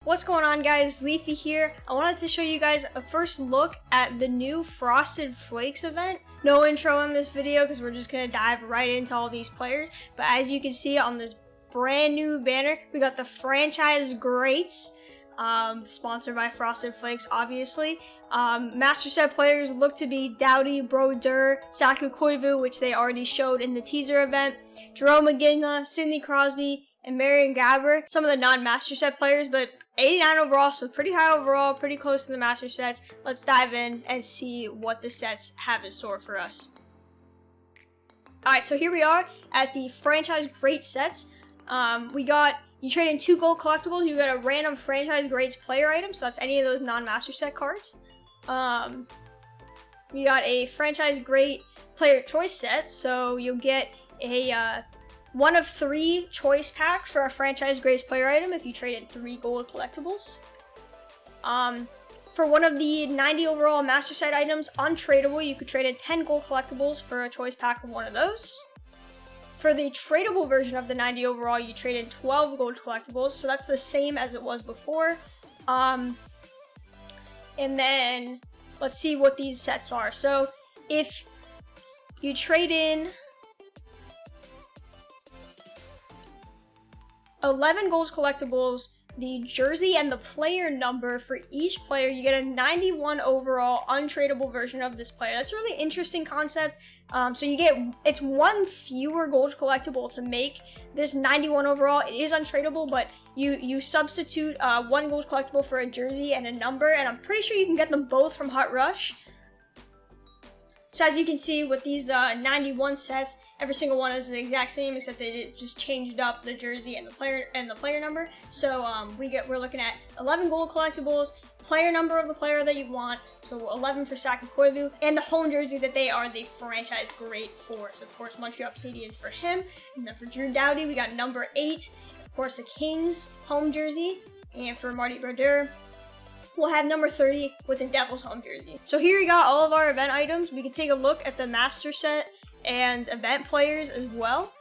What's going on, guys? Leafy here. I wanted to show you guys a first look at the new Frosted Flakes event. No intro in this video because we're just going to dive right into all these players. But as you can see on this brand new banner, we got the Franchise Greats, sponsored by Frosted Flakes, obviously. Master Set players look to be Doughty, Brodeur, Saku Koivu, which they already showed in the teaser event, Jarome Iginla, Sidney Crosby, and Marian Gaborik. Some of the non-Master Set players, but 89 overall, so pretty high overall, pretty close to the Master Sets. Let's dive in and see what the sets have in store for us. Alright, so here we are at the Franchise Great sets. You trade in 2 gold collectibles, you get a random Franchise Greats player item, so that's any of those non-Master Set cards. We got a Franchise Great player choice set, so you'll get a 1 of 3 choice pack for a Franchise Greats player item if you trade in 3 gold collectibles. For one of the 90 overall Master Set items, untradeable, you could trade in 10 gold collectibles for a choice pack of one of those. For the tradable version of the 90 overall, you trade in 12 gold collectibles, so that's the same as it was before. And then, let's see what these sets are. So, if you trade in 11 gold collectibles, the jersey and the player number for each player, you get a 91 overall untradeable version of this player. That's a really interesting concept. So it's 1 fewer gold collectible to make this 91 overall. It is untradeable, but you substitute 1 gold collectible for a jersey and a number, and I'm pretty sure you can get them both from Hut Rush. So as you can see with these 91 sets, every single one is the exact same, except they just changed up the jersey and the player number. So we're looking at 11 gold collectibles, player number of the player that you want, so 11 for Saku Koivu, and the home jersey that they are the Franchise Great for. So of course Montreal Canadiens for him, and then for Drew Doughty we got number 8, of course the Kings home jersey, and for Marty Brodeur we'll have number 30 with the Devils home jersey. So here we got all of our event items. We can take a look at the Master Set and event players as well.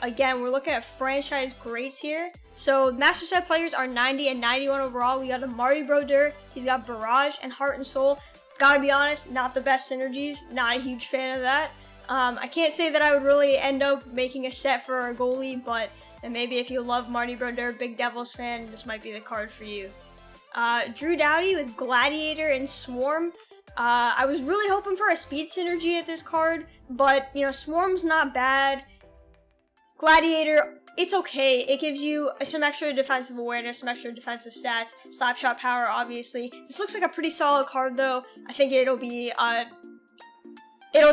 Again, we're looking at Franchise Greats here. So Master Set players are 90 and 91 overall. We got the Marty Brodeur. He's got Barrage and Heart and Soul. Gotta be honest, not the best synergies. Not a huge fan of that. I can't say that I would really end up making a set for a goalie, but maybe if you love Marty Brodeur, big Devils fan, this might be the card for you. Drew Doughty with Gladiator and Swarm. I was really hoping for a speed synergy at this card, but, Swarm's not bad. Gladiator, it's okay. It gives you some extra defensive awareness, some extra defensive stats, slap shot power, obviously. This looks like a pretty solid card, though. I think it'll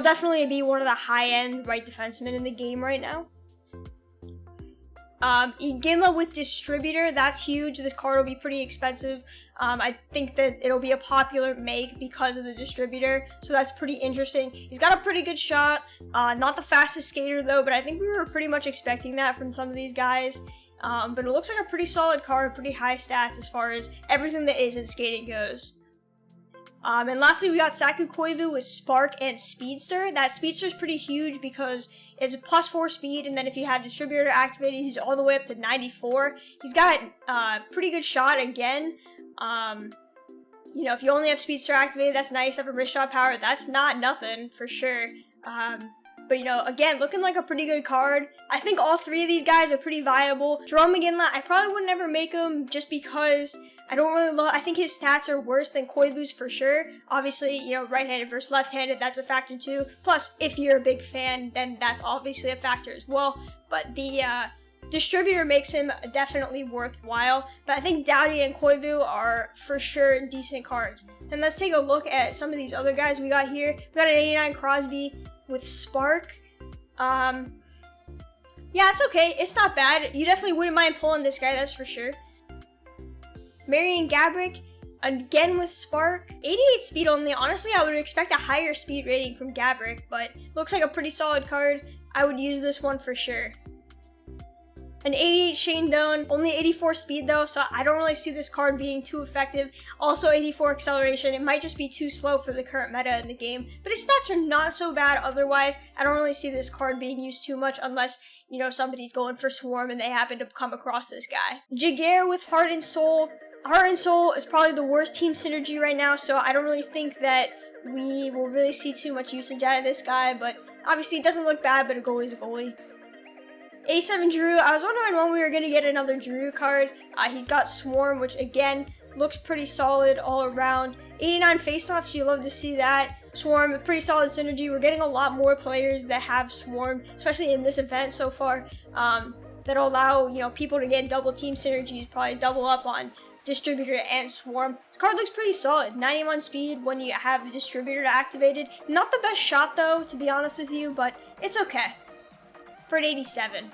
definitely be one of the high-end right defensemen in the game right now. Iginla with Distributor, that's huge. This card will be pretty expensive. I think that it'll be a popular make because of the Distributor, so that's pretty interesting. He's got a pretty good shot. Not the fastest skater though, but I think we were pretty much expecting that from some of these guys. But it looks like a pretty solid card, pretty high stats as far as everything that isn't skating goes. And lastly, we got Saku Koivu with Spark and Speedster. That Speedster is pretty huge because it's a +4 speed, and then if you have Distributor activated, he's all the way up to 94. He's got pretty good shot again. If you only have Speedster activated, that's nice. Have a wrist shot power, that's not nothing for sure. But again, looking like a pretty good card. I think all 3 of these guys are pretty viable. Jarome Iginla, I probably would never make him just because I don't really love. I think his stats are worse than Koivu's for sure. Obviously, right-handed versus left-handed, that's a factor too. Plus, if you're a big fan, then that's obviously a factor as well. But the Distributor makes him definitely worthwhile. But I think Doughty and Koivu are for sure decent cards. And let's take a look at some of these other guys we got here. We got an 89 Crosby with Spark. Yeah, it's okay. It's not bad. You definitely wouldn't mind pulling this guy, that's for sure. Marian Gaborik, again with Spark. 88 speed only. Honestly, I would expect a higher speed rating from Gaborik, but looks like a pretty solid card. I would use this one for sure. An 88 Shane Doan, only 84 speed though, so I don't really see this card being too effective. Also 84 acceleration, it might just be too slow for the current meta in the game, but his stats are not so bad otherwise. I don't really see this card being used too much unless somebody's going for Swarm and they happen to come across this guy. Jaguar with Heart and Soul. Heart and Soul is probably the worst team synergy right now, so I don't really think that we will really see too much usage out of this guy, but obviously it doesn't look bad, but a goalie's a goalie. 87 Drew, I was wondering when we were going to get another Drew card. He's got Swarm, which again, looks pretty solid all around. 89 faceoffs, you love to see that. Swarm, a pretty solid synergy. We're getting a lot more players that have Swarm, especially in this event so far, that'll allow, you know, people to get double team synergies, probably double up on Distributor and Swarm. This card looks pretty solid. 91 speed when you have a Distributor activated. Not the best shot though, to be honest with you, but it's okay. For an 87.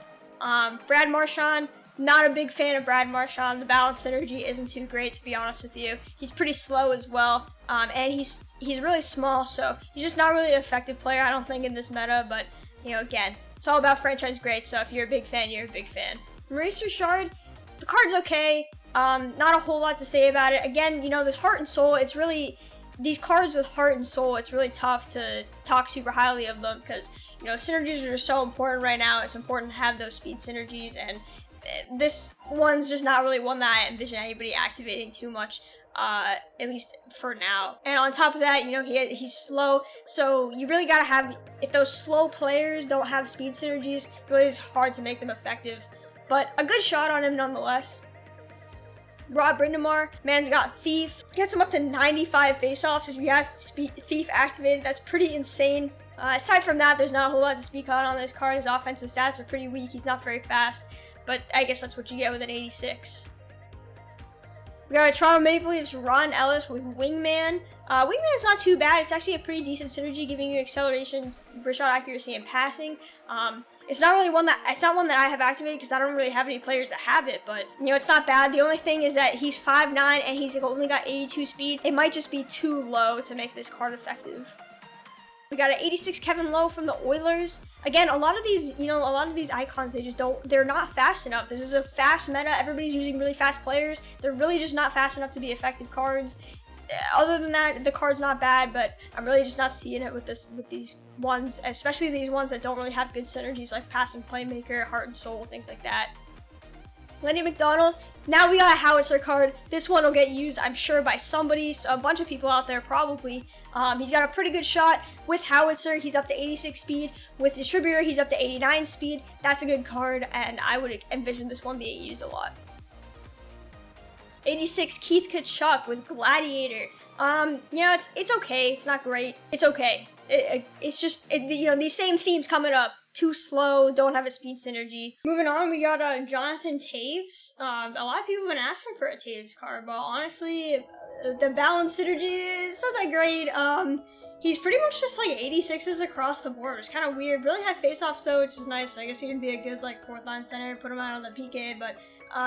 Brad Marchand, not a big fan of Brad Marchand. The balance synergy isn't too great, to be honest with you. He's pretty slow as well, and he's really small, so he's just not really an effective player, I don't think, in this meta, but, you know, again, it's all about franchise great, so if you're a big fan, you're a big fan. Maurice Richard, the card's okay. Not a whole lot to say about it. Again, you know, this Heart and Soul, it's really, these cards with Heart and Soul, it's really tough to talk super highly of them because, you know, synergies are so important right now. It's important to have those speed synergies, and this one's just not really one that I envision anybody activating too much, at least for now. And on top of that, you know, he's slow, so you really gotta have, if those slow players don't have speed synergies, it really is hard to make them effective. But a good shot on him nonetheless. Rob Brindamar, man's got Thief. Gets him up to 95 faceoffs if you have Thief activated. That's pretty insane. Aside from that, there's not a whole lot to speak on this card. His offensive stats are pretty weak. He's not very fast, but I guess that's what you get with an 86. We got a Toronto Maple Leafs Ron Ellis with Wingman. Wingman's not too bad. It's actually a pretty decent synergy, giving you acceleration, wrist shot accuracy, and passing. It's not one that I have activated because I don't really have any players that have it, but, you know, it's not bad. The only thing is that he's 5'9" and he's only got 82 speed. It might just be too low to make this card effective. We got an 86 Kevin Lowe from the Oilers. Again, a lot of these, you know, a lot of these icons, they're not fast enough. This is a fast meta. Everybody's using really fast players. They're really just not fast enough to be effective cards. Other than that, the card's not bad, but I'm really just not seeing it with these ones, especially these ones that don't really have good synergies like Passing Playmaker, Heart and Soul, things like that. Lenny McDonald. Now we got a Howitzer card. This one will get used, I'm sure, by somebody, a bunch of people out there probably. He's got a pretty good shot with Howitzer. He's up to 86 speed. With Distributor, he's up to 89 speed. That's a good card, and I would envision this one being used a lot. 86 Keith Tkachuk with Gladiator. You know, it's okay. It's not great. It's okay. It's just, you know, these same themes coming up. Too slow, don't have a speed synergy. Moving on, we got Jonathan Toews. A lot of people have been asking for a Toews card, but honestly, the balance synergy is not that great. He's pretty much just like 86s across the board. It's kind of weird. Really high face-offs though, which is nice. I guess he can be a good like fourth line center, put him out on the PK, but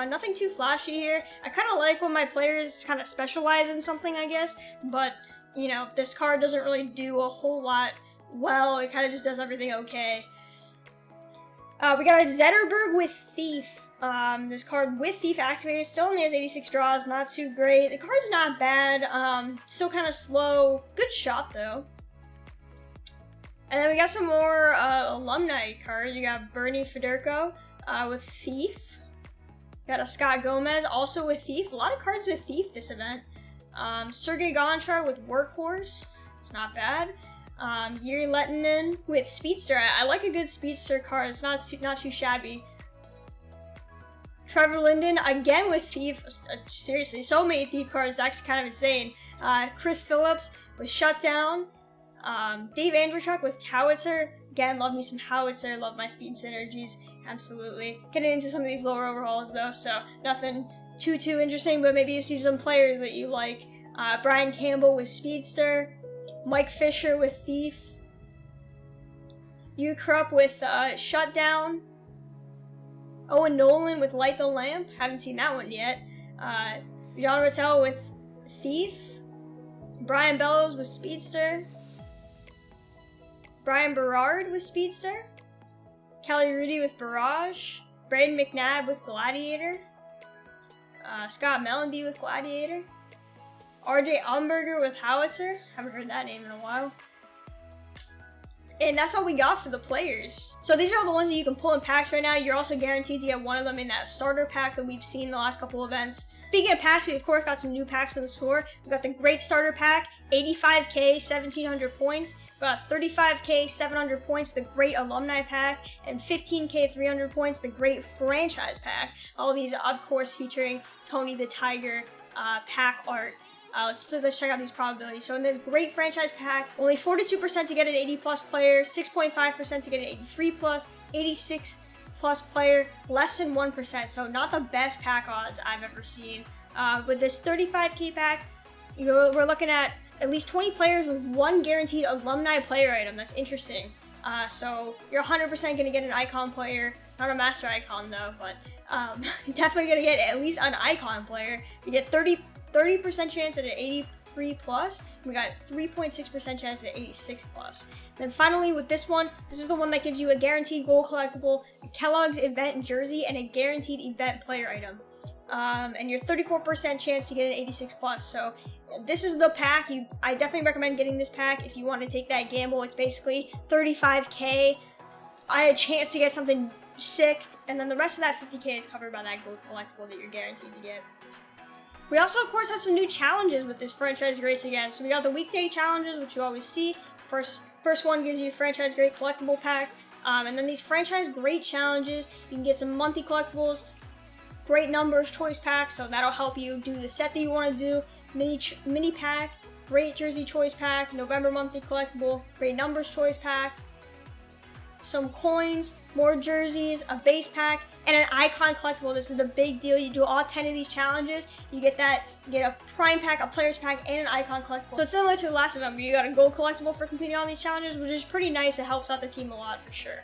nothing too flashy here. I kind of like when my players kind of specialize in something, I guess, but you know, this card doesn't really do a whole lot well. It kind of just does everything okay. We got a Zetterberg with Thief. This card with Thief activated still only has 86 draws, not too great. The card's not bad, still kind of slow. Good shot though. And then we got some more alumni cards. You got Bernie Federko with Thief. Got a Scott Gomez also with Thief. A lot of cards with Thief this event. Sergei Gonchar with Workhorse. It's not bad. Yuri Lettinen with Speedster. I like a good Speedster card. It's not too shabby. Trevor Linden again with Thief. Seriously, so many Thief cards. It's actually kind of insane. Chris Phillips with Shutdown. Dave Andreychuk with Howitzer. Again, love me some Howitzer. Love my speed synergies. Absolutely. Getting into some of these lower overhauls though, so nothing too interesting. But maybe you see some players that you like. Brian Campbell with Speedster. Mike Fisher with Thief. Hugh Krupp with Shutdown. Owen Nolan with Light the Lamp. Haven't seen that one yet. Jean Rattel with Thief. Brian Bellows with Speedster. Brian Berard with Speedster. Kelly Rudy with Barrage. Braden McNabb with Gladiator. Scott Mellenby with Gladiator. RJ Umberger with Howitzer. Haven't heard that name in a while. And that's all we got for the players. So these are all the ones that you can pull in packs right now. You're also guaranteed to get one of them in that starter pack that we've seen the last couple events. Speaking of packs, we of course got some new packs in the store. We got the Great Starter Pack, 85k, 1700 points. We got 35k, 700 points, the Great Alumni Pack, and 15k, 300 points, the Great Franchise Pack. All these, of course, featuring Tony the Tiger pack art. Let's check out these probabilities. So in this Great Franchise Pack, only 42% to get an 80 plus player, 6.5% to get an 83 plus, 86 plus player, less than 1%. So not the best pack odds I've ever seen. With this 35k pack, we're looking at least 20 players with one guaranteed alumni player item. That's interesting. So you're 100% going to get an icon player, not a master icon though, but definitely going to get at least an icon player. You get 30% chance at an 83 plus. We got 3.6% chance at 86 plus. Then finally with this one, this is the one that gives you a guaranteed gold collectible, a Kellogg's event jersey, and a guaranteed event player item. And your 34% chance to get an 86 plus. So this is the pack. I definitely recommend getting this pack if you want to take that gamble. It's basically 35k. I had a chance to get something sick, and then the rest of that 50k is covered by that gold collectible that you're guaranteed to get. We also, of course, have some new challenges with this Franchise Greats again. So we got the weekday challenges, which you always see. First one gives you a Franchise Great collectible pack. And then these Franchise Great challenges, you can get some monthly collectibles, great numbers choice pack, so that'll help you do the set that you want to do. Mini pack, great jersey choice pack, November monthly collectible, great numbers choice pack, some coins, more jerseys, a base pack, and an icon collectible. This is the big deal. You do all 10 of these challenges, you get a prime pack, a players pack, and an icon collectible. So it's similar to the last November. You got a gold collectible for completing all these challenges, which is pretty nice. It helps out the team a lot for sure.